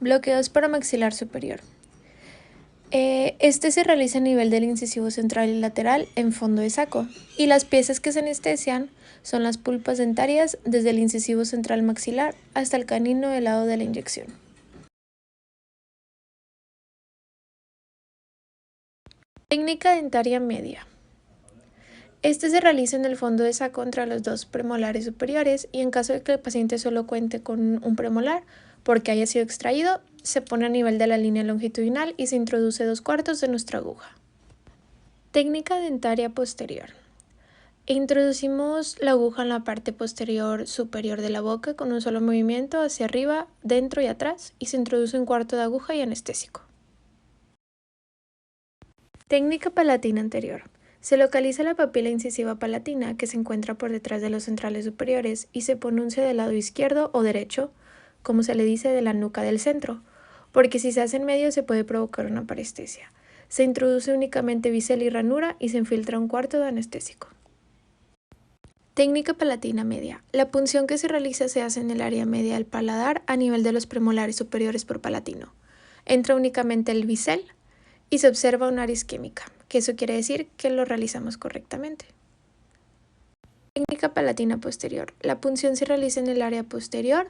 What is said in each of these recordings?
Bloqueos para maxilar superior. Este se realiza a nivel del incisivo central y lateral en fondo de saco, y las piezas que se anestesian son las pulpas dentarias desde el incisivo central maxilar hasta el canino del lado de la inyección. Técnica dentaria media. Este se realiza en el fondo de saco entre los dos premolares superiores, y en caso de que el paciente solo cuente con un premolar porque haya sido extraído, se pone a nivel de la línea longitudinal y se introduce 2/4 de nuestra aguja. Técnica dentaria posterior. Introducimos la aguja en la parte posterior superior de la boca con un solo movimiento hacia arriba, dentro y atrás, y se introduce un cuarto de aguja y anestésico. Técnica palatina anterior. Se localiza la papila incisiva palatina, que se encuentra por detrás de los centrales superiores, y se pronuncia del lado izquierdo o derecho, como se le dice, de la nuca del centro, porque si se hace en medio se puede provocar una parestesia. Se introduce únicamente bisel y ranura y se infiltra un cuarto de anestésico. Técnica palatina media. La punción que se realiza se hace en el área media del paladar a nivel de los premolares superiores por palatino. Entra únicamente el bisel y se observa una área isquémica, que eso quiere decir que lo realizamos correctamente. Técnica palatina posterior. La punción se realiza en el área posterior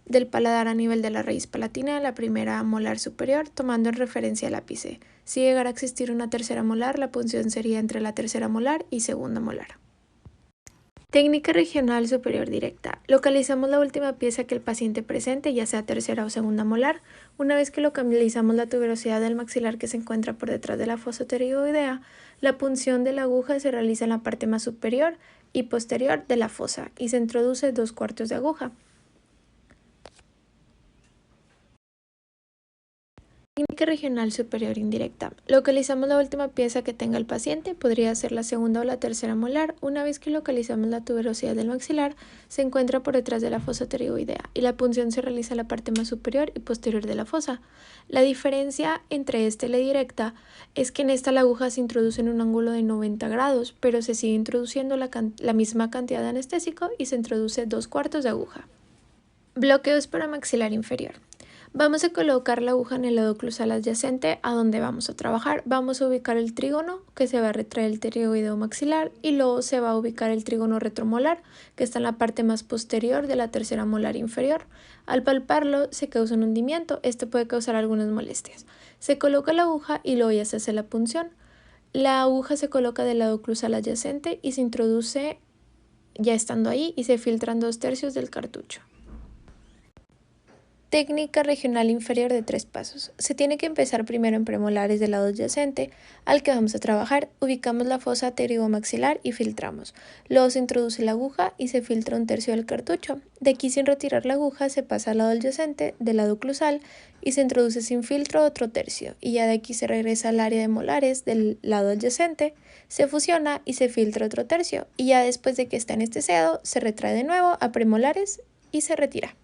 del paladar a nivel de la raíz palatina de la primera molar superior, tomando en referencia el ápice. Si llegara a existir una tercera molar, la punción sería entre la tercera molar y segunda molar. Técnica regional superior directa. Localizamos la última pieza que el paciente presente, ya sea tercera o segunda molar. Una vez que localizamos la tuberosidad del maxilar que se encuentra por detrás de la fosa pterigoidea, la punción de la aguja se realiza en la parte más superior y posterior de la fosa y se introduce 2/4 de aguja. Técnica regional superior indirecta. Localizamos la última pieza que tenga el paciente, podría ser la segunda o la tercera molar. Una vez que localizamos la tuberosidad del maxilar, se encuentra por detrás de la fosa pterigoidea y la punción se realiza en la parte más superior y posterior de la fosa. La diferencia entre esta y la directa es que en esta la aguja se introduce en un ángulo de 90 grados, pero se sigue introduciendo la misma cantidad de anestésico y se introduce 2/4 de aguja. Bloqueos para maxilar inferior. Vamos a colocar la aguja en el lado oclusal adyacente a donde vamos a trabajar. Vamos a ubicar el trígono, que se va a retraer el pterigoideo maxilar, y luego se va a ubicar el trígono retromolar, que está en la parte más posterior de la tercera molar inferior. Al palparlo se causa un hundimiento, este puede causar algunas molestias. Se coloca la aguja y luego ya se hace la punción. La aguja se coloca del lado oclusal adyacente y se introduce ya estando ahí y se filtran 2/3 del cartucho. Técnica regional inferior de 3 pasos. Se tiene que empezar primero en premolares del lado adyacente al que vamos a trabajar. Ubicamos la fosa pterigomaxilar y filtramos. Luego se introduce la aguja y se filtra 1/3 del cartucho. De aquí, sin retirar la aguja, se pasa al lado adyacente del lado oclusal y se introduce sin filtro otro 1/3. Y ya de aquí se regresa al área de molares del lado adyacente, se fusiona y se filtra otro 1/3. Y ya después de que está anestesiado, se retrae de nuevo a premolares y se retira.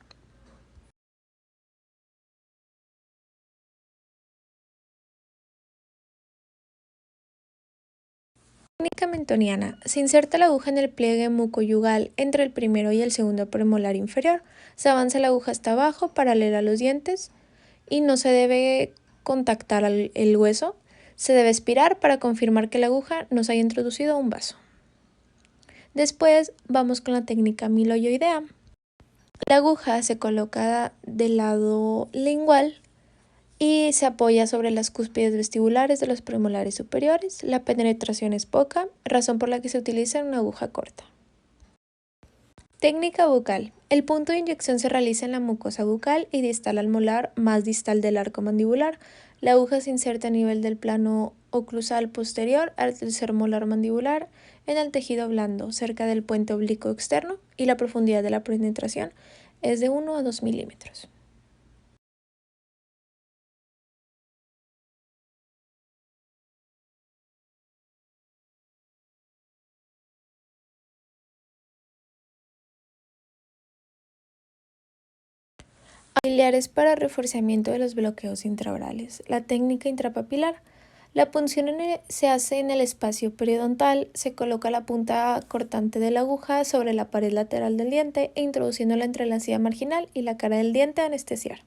Técnica mentoniana. Se inserta la aguja en el pliegue mucoyugal entre el primero y el segundo premolar inferior. Se avanza la aguja hasta abajo, paralela a los dientes, y no se debe contactar el hueso. Se debe aspirar para confirmar que la aguja no se haya introducido a un vaso. Después vamos con la técnica miloioidea. La aguja se coloca del lado lingual y se apoya sobre las cúspides vestibulares de los premolares superiores. La penetración es poca, razón por la que se utiliza una aguja corta. Técnica bucal. El punto de inyección se realiza en la mucosa bucal y distal al molar más distal del arco mandibular. La aguja se inserta a nivel del plano oclusal posterior al tercer molar mandibular en el tejido blando, cerca del puente oblicuo externo, y la profundidad de la penetración es de 1 a 2 milímetros. Auxiliares para reforzamiento de los bloqueos intraorales. La técnica intrapapilar. La punción se hace en el espacio periodontal, se coloca la punta cortante de la aguja sobre la pared lateral del diente e introduciéndola entre la encía marginal y la cara del diente a anestesiar.